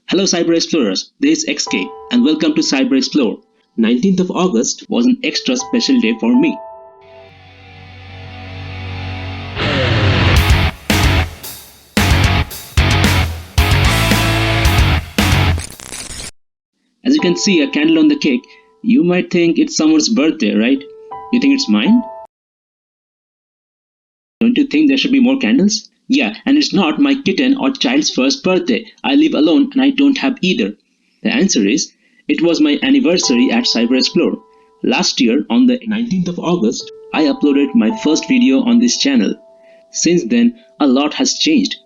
Hello Cyber Explorers, this is XK and welcome to Cyber Explore. 19th of August was an extra special day for me. As you can see a candle on the cake, you might think it's someone's birthday, right? You think it's mine? Don't you think there should be more candles? Yeah, and it's not my kitten or child's first birthday. I live alone and I don't have either. The answer is, it was my anniversary at Cyber Explore. Last year, on the 19th of August, I uploaded my first video on this channel. Since then, a lot has changed.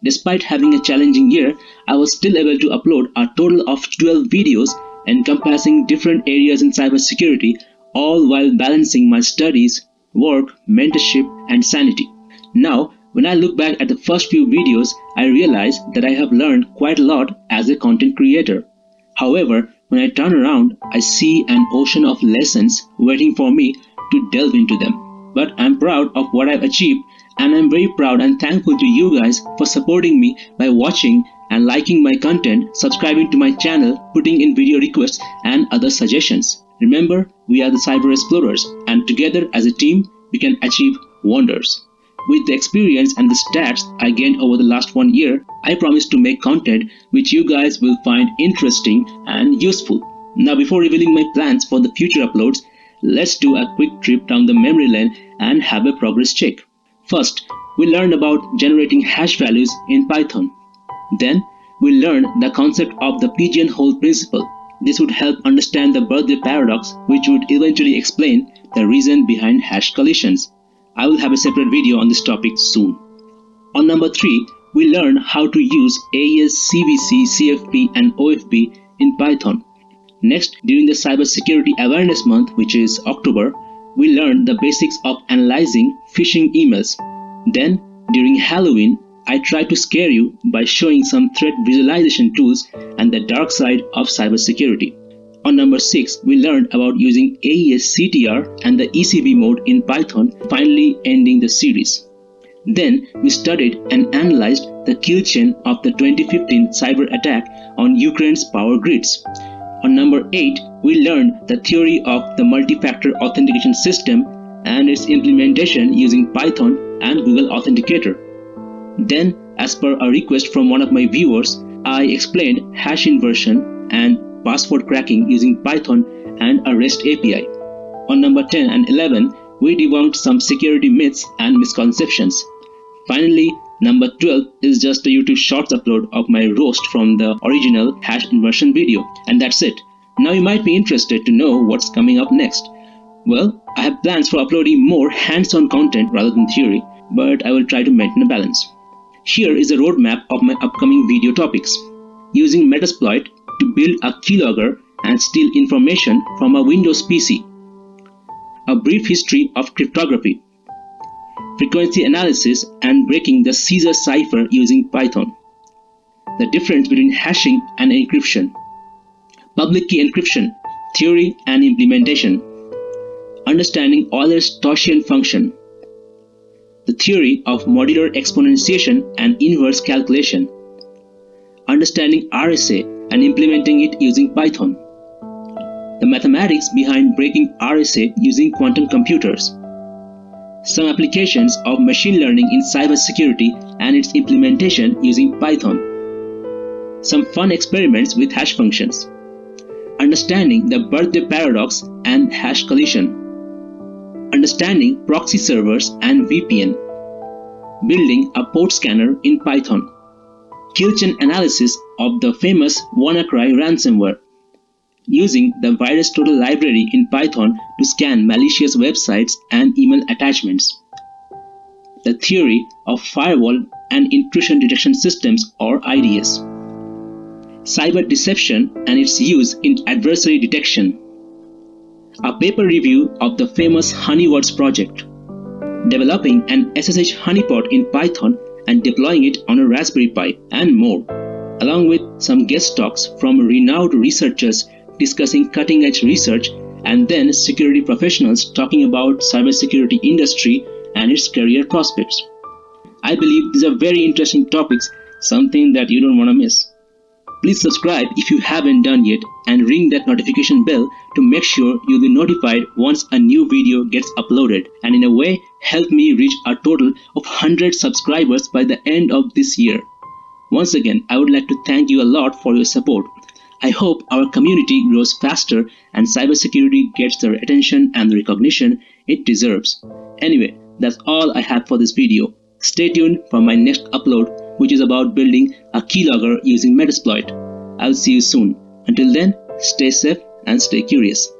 Despite having a challenging year, I was still able to upload a total of 12 videos encompassing different areas in cybersecurity, all while balancing my studies, work, mentorship, and sanity. Now, when I look back at the first few videos, I realize that I have learned quite a lot as a content creator. However, when I turn around, I see an ocean of lessons waiting for me to delve into them. But I'm proud of what I've achieved, and I'm very proud and thankful to you guys for supporting me by watching and liking my content, subscribing to my channel, putting in video requests and other suggestions. Remember, we are the Cyber Explorers, and together as a team, we can achieve wonders. With the experience and the stats I gained over the last 1 year, I promise to make content which you guys will find interesting and useful. Now before revealing my plans for the future uploads, let's do a quick trip down the memory lane and have a progress check. First, we learned about generating hash values in Python. Then, we learned the concept of the pigeonhole principle. This would help understand the birthday paradox, which would eventually explain the reason behind hash collisions. I will have a separate video on this topic soon. On number 3, we learned how to use AES, CVC, CFP and OFP in Python. Next, during the Cybersecurity Awareness Month, which is October, we learned the basics of analyzing phishing emails. Then, during Halloween, I tried to scare you by showing some threat visualization tools and the dark side of cybersecurity. On number 6, we learned about using AES CTR and the ECB mode in Python, finally ending the series. Then, we studied and analyzed the kill chain of the 2015 cyber attack on Ukraine's power grids. On number 8, we learned the theory of the multi-factor authentication system and its implementation using Python and Google Authenticator. Then, as per a request from one of my viewers, I explained hash inversion and password cracking using Python and a REST API. On number 10 and 11, we debunked some security myths and misconceptions. Finally, number 12 is just a YouTube Shorts upload of my roast from the original hash inversion video. And that's it. Now you might be interested to know what's coming up next. Well, I have plans for uploading more hands-on content rather than theory, but I will try to maintain a balance. Here is a roadmap of my upcoming video topics. Using Metasploit to build a keylogger and steal information from a Windows PC. A brief history of cryptography. Frequency analysis and breaking the Caesar cipher using Python. The difference between hashing and encryption. Public key encryption, theory and implementation. Understanding Euler's Taussian function. The theory of modular exponentiation and inverse calculation. Understanding RSA and implementing it using Python. The mathematics behind breaking RSA using quantum computers. Some applications of machine learning in cybersecurity and its implementation using Python. Some fun experiments with hash functions. Understanding the birthday paradox and hash collision. Understanding proxy servers and VPN. Building a port scanner in Python. Kill chain analysis of the famous WannaCry ransomware. Using the VirusTotal library in Python to scan malicious websites and email attachments. The theory of firewall and intrusion detection systems or IDS. Cyber deception and its use in adversary detection. A paper review of the famous Honeywords project. Developing an SSH honeypot in Python and deploying it on a Raspberry Pi, and more, along with some guest talks from renowned researchers discussing cutting-edge research and then security professionals talking about cybersecurity industry and its career prospects. I believe these are very interesting topics, something that you don't want to miss. Please subscribe if you haven't done yet and ring that notification bell to make sure you'll be notified once a new video gets uploaded, and in a way help me reach a total of 100 subscribers by the end of this year. Once again, I would like to thank you a lot for your support. I hope our community grows faster and cybersecurity gets the attention and the recognition it deserves. Anyway, that's all I have for this video. Stay tuned for my next upload, which is about building a keylogger using Metasploit. I'll see you soon. Until then, stay safe and stay curious.